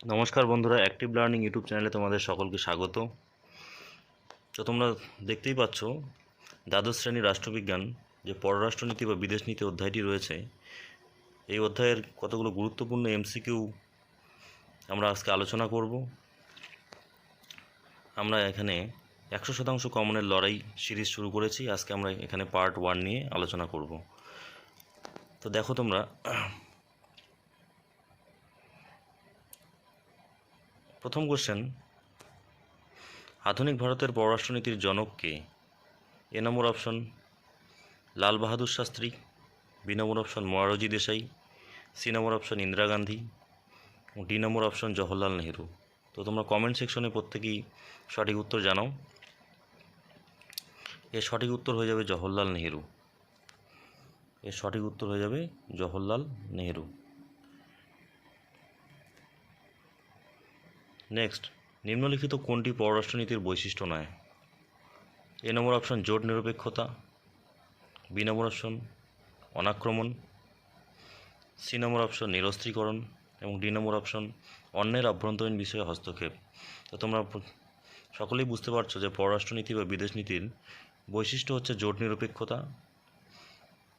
নমস্কার বন্ধুরা, active learning YouTube চ্যানেলে তোমাদের সকলকে স্বাগত। তো তোমরা দেখতেই পাচ্ছ দ্বাদশ শ্রেণীর রাষ্ট্রবিজ্ঞান যে পররাষ্ট্রনীতি বা বিদেশ নীতি অধ্যায়টি রয়েছে, এই অধ্যায়ের কতগুলো গুরুত্বপূর্ণ এমসিকিউ আমরা আজকে আলোচনা করব। আমরা এখানে 100% কমনের লড়াই সিরিজ শুরু করেছি। আজকে আমরা এখানে পার্ট 1 নিয়ে আলোচনা করব। তো দেখো তোমরা, প্রথম কোশ্চেন, আধুনিক ভারতের পররাষ্ট্রনীতির জনক কে? এ নম্বর option Lal Bahadur Shastri, B number option Morarji Desai, C নম্বর অপশন ইন্দিরা গান্ধী, ডি নম্বর অপশন জওহরলাল নেহেরু। তো তোমরা কমেন্ট সেকশনে প্রত্যেকেই সঠিক উত্তর জানাও। এর সঠিক উত্তর হয়ে যাবে জওহরলাল নেহেরু। এর সঠিক উত্তর হয়ে যাবে জওহরলাল নেহেরু। নেক্সট, নিম্নলিখিত কোনটি পররাষ্ট্রনীতির বৈশিষ্ট্য নয়? এ নম্বর অপশন জোট নিরপেক্ষতা, বি নম্বর অপশন অনাক্রমণ, সি নম্বর অপশন নিরস্ত্রীকরণ এবং ডি নম্বর অপশন অন্যের আভ্যন্তরীণ বিষয়ে হস্তক্ষেপ। তো তোমরা সকলেই বুঝতে পারছো যে পররাষ্ট্রনীতি বা বিদেশ নীতির বৈশিষ্ট্য হচ্ছে জোট নিরপেক্ষতা,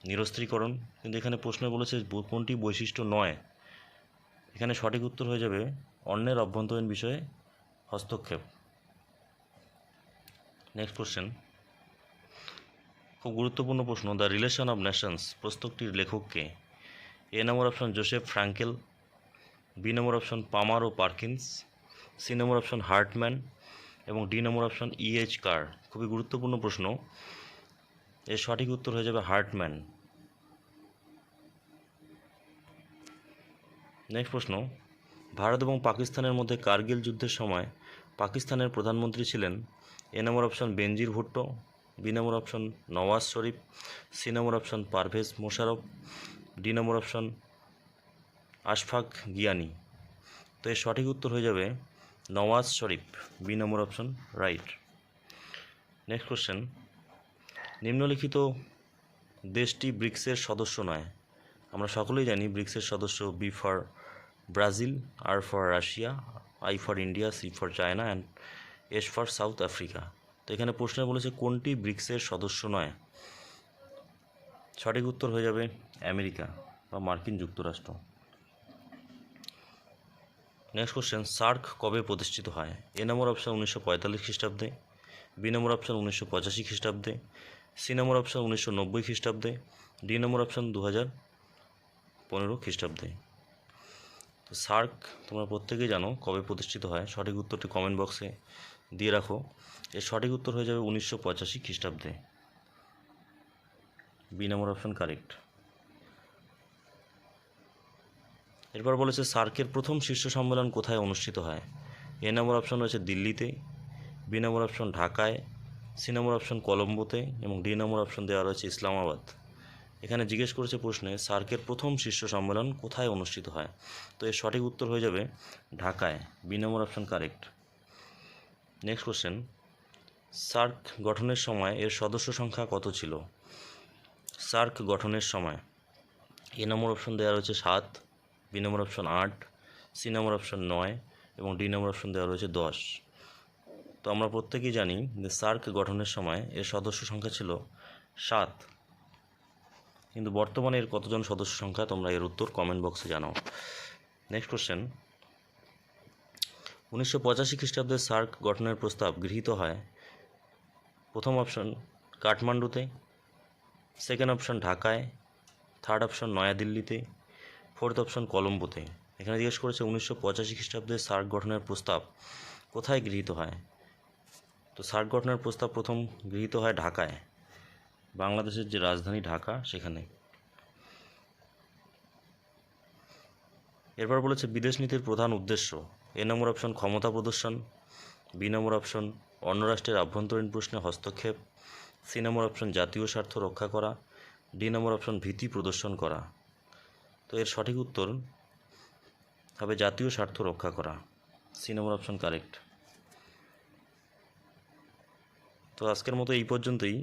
নিরস্ত্রীকরণ। কিন্তু এখানে প্রশ্ন বলেছে কোনটি বৈশিষ্ট্য নয়। এখানে সঠিক উত্তর হয়ে যাবে অন্যের অভ্যন্তরীণ বিষয়ে হস্তক্ষেপ। নেক্সট কোশ্চেন, খুব গুরুত্বপূর্ণ প্রশ্ন, দ্য রিলেশন অফ নেশনস পুস্তকটির লেখক কে? এ নম্বর option Joseph Frankel, B number option পামার ও পার্কিন্স, সি নম্বর অপশন হার্টম্যান এবং ডি নম্বর অপশন ইএইচ কার। খুবই গুরুত্বপূর্ণ প্রশ্ন। এর সঠিক উত্তর হয়ে যাবে হার্টম্যান। নেক্সট প্রশ্ন, ভারত এবং পাকিস্তানের মধ্যে কার্গিল যুদ্ধের সময় পাকিস্তানের প্রধানমন্ত্রী ছিলেন? এ নম্বর অপশন বেনজির Bhutto, B number option Nawaz Sharif, C নম্বর অপশন পারভেজ মোশারফ, ডি নম্বর অপশন আশফাক গিয়ানি। তো এর সঠিক উত্তর হয়ে যাবে Nawaz Sharif, B number option right. Next question, নিম্নলিখিত দেশটি ব্রিক্সের সদস্য নয়? আমরা সকলেই জানি ব্রিক্সের সদস্য B for Brazil, R for Russia, I for India, C for China and S for South Africa. তো এখানে প্রশ্নে বলেছে কোনটি ব্রিক্সের সদস্য নয়? সঠিক উত্তর হয়ে যাবে আমেরিকা বা মার্কিন যুক্তরাষ্ট্র। নেক্সট কোশ্চেন, সার্ক কবে প্রতিষ্ঠিত হয়? এ নম্বর অপশন 1945 খ্রিস্টাব্দে, বি নম্বর অপশন 1985 খ্রিস্টাব্দে, সি নম্বর অপশন 1990 খ্রিস্টাব্দে, ডি নম্বর অপশন 2015 খ্রিস্টাব্দে। তো সার্ক তোমরা প্রত্যেকেই জানো কবে প্রতিষ্ঠিত হয়। সঠিক উত্তরটি কমেন্ট বক্সে দিয়ে রাখো। এর সঠিক উত্তর হয়ে যাবে 1985 খ্রিস্টাব্দে। B number option correct. এরপর বলেছে সার্কের প্রথম শীর্ষ সম্মেলন কোথায় অনুষ্ঠিত হয়? এ নম্বর অপশন রয়েছে দিল্লিতে, বি নম্বর অপশন ঢাকায়, সি নম্বর অপশন কলম্বোতে এবং ডি নম্বর অপশন দেওয়া রয়েছে ইসলামাবাদ। এখানে জিজ্ঞেস করেছে প্রশ্নে সার্কের প্রথম শীর্ষ সম্মেলন কোথায় অনুষ্ঠিত হয়। তো এর সঠিক উত্তর হয়ে যাবে ঢাকায়, B number option correct. Next question, SAARC গঠনের সময় এর সদস্য সংখ্যা কত ছিল? সার্ক গঠনের সময় এ নম্বর অপশন দেওয়া রয়েছে 7, বি নম্বর অপশন 8, সি নম্বর অপশন 9 এবং ডি নম্বর অপশন দেওয়া রয়েছে 10। তো আমরা প্রত্যেকেই জানি যে সার্ক গঠনের সময় এর সদস্য সংখ্যা ছিল 7, কিন্তু বর্তমানে এর কতজন সদস্য সংখ্যা তোমরা এর উত্তর কমেন্ট বক্সে জানাও। নেক্সট কোশ্চেন, 1985 খ্রিস্টাব্দে সার্ক গঠনের প্রস্তাব গৃহীত হয় প্রথম অপশন কাঠমান্ডুতে, সেকেন্ড অপশন ঢাকায়, থার্ড অপশন নয়াদিল্লিতে, ফোর্থ অপশন কলম্বোতে। এখানে জিজ্ঞেস করেছে 1985 খ্রিস্টাব্দে সার্ক গঠনের প্রস্তাব কোথায় গৃহীত হয়। তো সার্ক গঠনের প্রস্তাব প্রথম গৃহীত হয় ঢাকায়, বাংলাদেশের যে রাজধানী ঢাকা সেখানে। এরপর বলেছে বিদেশ নীতির প্রধান উদ্দেশ্য। এ নম্বর অপশন ক্ষমতা প্রদর্শন, বি নম্বর অপশন অন্য রাষ্ট্রের আভ্যন্তরীণ প্রশ্নে হস্তক্ষেপ, সি নম্বর অপশন জাতীয় স্বার্থ রক্ষা করা, ডি নম্বর অপশন ভীতি প্রদর্শন করা। তো এর সঠিক উত্তর হবে জাতীয় স্বার্থ রক্ষা করা, সি নম্বর অপশন কারেক্ট। তো আজকের মতো এই পর্যন্তই।